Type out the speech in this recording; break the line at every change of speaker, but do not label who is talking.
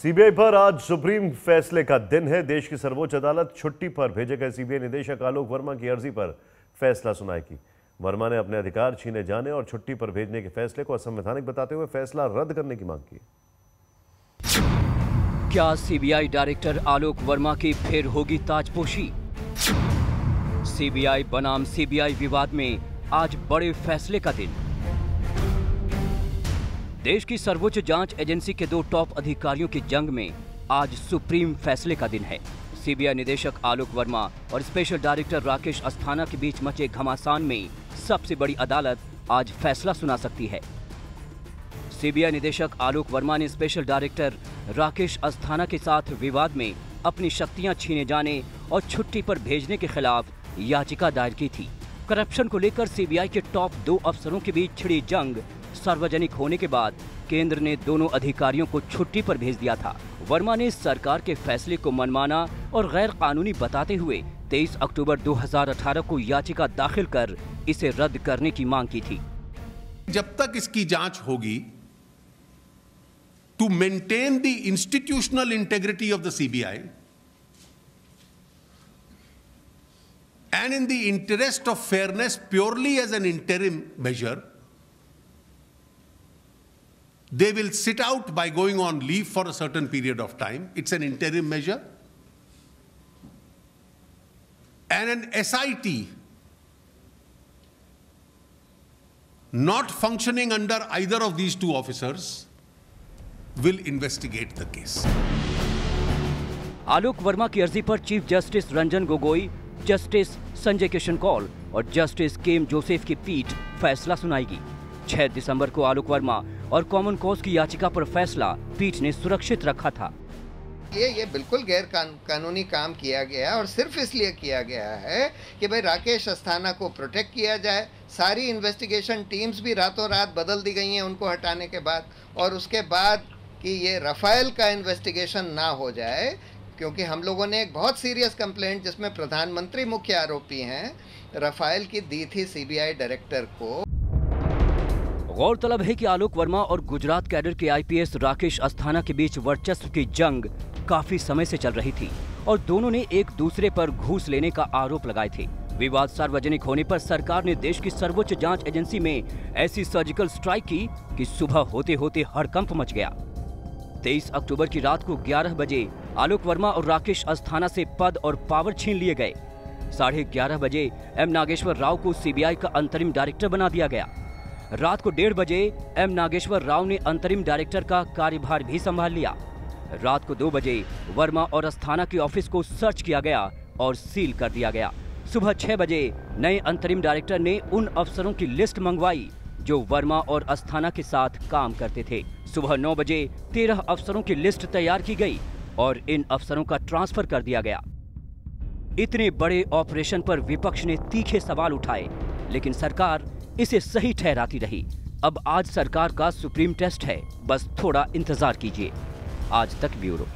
CBI पर आज supreme फैसले का दिन है। देश की सर्वोच्च अदालत छुट्टी पर भेजे गए सीबीआई निदेशक आलोक वर्मा की अर्जी पर फैसला सुनाएगी। वर्मा ने अपने अधिकार छीने जाने और छुट्टी पर भेजने के फैसले को असंवैधानिक बताते हुए फैसला रद्द करने की मांग की।
क्या सीबीआई डायरेक्टर आलोक वर्मा की फिर होगी ताजपोशी? सीबीआई बनाम सीबीआई विवाद में आज बड़े फैसले का दिन। देश की सर्वोच्च जांच एजेंसी के दो टॉप अधिकारियों की जंग में आज सुप्रीम फैसले का दिन है। सीबीआई निदेशक आलोक वर्मा और स्पेशल डायरेक्टर राकेश अस्थाना के बीच मचे घमासान में सबसे बड़ी अदालत आज फैसला सुना सकती है। सीबीआई निदेशक आलोक वर्मा ने स्पेशल डायरेक्टर राकेश अस्थाना के साथ विवाद में अपनी शक्तियां छीने जाने और छुट्टी पर भेजने के खिलाफ याचिका दायर की थी। करप्शन को लेकर सीबीआई के टॉप दो अफसरों के बीच छिड़ी जंग सार्वजनिक होने के बाद केंद्र ने दोनों अधिकारियों को छुट्टी पर भेज दिया था। वर्मा ने सरकार के फैसले को मनमाना और गैर कानूनी बताते हुए 23 अक्टूबर 2018 को याचिका दाखिल कर इसे रद्द करने की मांग की थी।
जब तक इसकी जांच होगी, to maintain the institutional integrity of the CBI and in the interest of fairness purely as an interim measure, they will sit out by going on leave for a certain period of time. It's an interim measure. And an SIT not functioning under either of these two officers will investigate the case.
Alok Verma की अर्जी पर chief justice Ranjan Gogoi, justice Sanjay Kishan Kaul और justice KM Joseph की पीठ फैसला सुनाएगी। 6 दिसंबर को आलोक वर्मा और common cause की याचिका पर फैसला पीठ ने सुरक्षित रखा था।
ये बिल्कुल गैर कानूनी काम किया गया और सिर्फ इसलिए किया गया है कि भाई राकेश अस्थाना को प्रोटेक्ट किया जाए। सारी इन्वेस्टिगेशन टीम्स भी रातों रात बदल दी गई हैं उनको हटाने के बाद, और उसके बाद कि ये राफेल का इन्वेस्टिगेशन ना हो जाए, क्योंकि हम लोगों ने एक बहुत सीरियस कंप्लेंट जिसमें प्रधानमंत्री मुख्य आरोपी हैं राफेल की दी थी सीबीआई डायरेक्टर को।
गौरतलब है कि आलोक वर्मा और गुजरात कैडर के आईपीएस राकेश अस्थाना के बीच वर्चस्व की जंग काफी समय से चल रही थी और दोनों ने एक दूसरे पर घूस लेने का आरोप लगाए थे। विवाद सार्वजनिक होने पर सरकार ने देश की सर्वोच्च जांच एजेंसी में ऐसी सर्जिकल स्ट्राइक की कि सुबह होते होते हड़कंप मच गया। 23 अक्टूबर की रात को 11 बजे आलोक वर्मा और राकेश अस्थाना से पद और पावर छीन लिए गए। 11:30 बजे एम नागेश्वर राव को सीबीआई का अंतरिम डायरेक्टर बना दिया गया। रात को 1:30 बजे एम नागेश्वर राव ने अंतरिम डायरेक्टर का कार्यभार भी संभाल लिया। रात को 2 बजे वर्मा और अस्थाना के ऑफिस को सर्च किया गया और सील कर दिया गया। सुबह 6 बजे नए अंतरिम डायरेक्टर ने उन अफसरों की लिस्ट मंगवाई जो वर्मा और अस्थाना के साथ काम करते थे। सुबह 9 बजे 13 अफसरों की लिस्ट तैयार की गई और इन अफसरों का ट्रांसफर कर दिया गया। इतने बड़े ऑपरेशन पर विपक्ष ने तीखे सवाल उठाए, लेकिन सरकार इसे सही ठहराती रही। अब आज सरकार का सुप्रीम टेस्ट है, बस थोड़ा इंतजार कीजिए। आज तक ब्यूरो।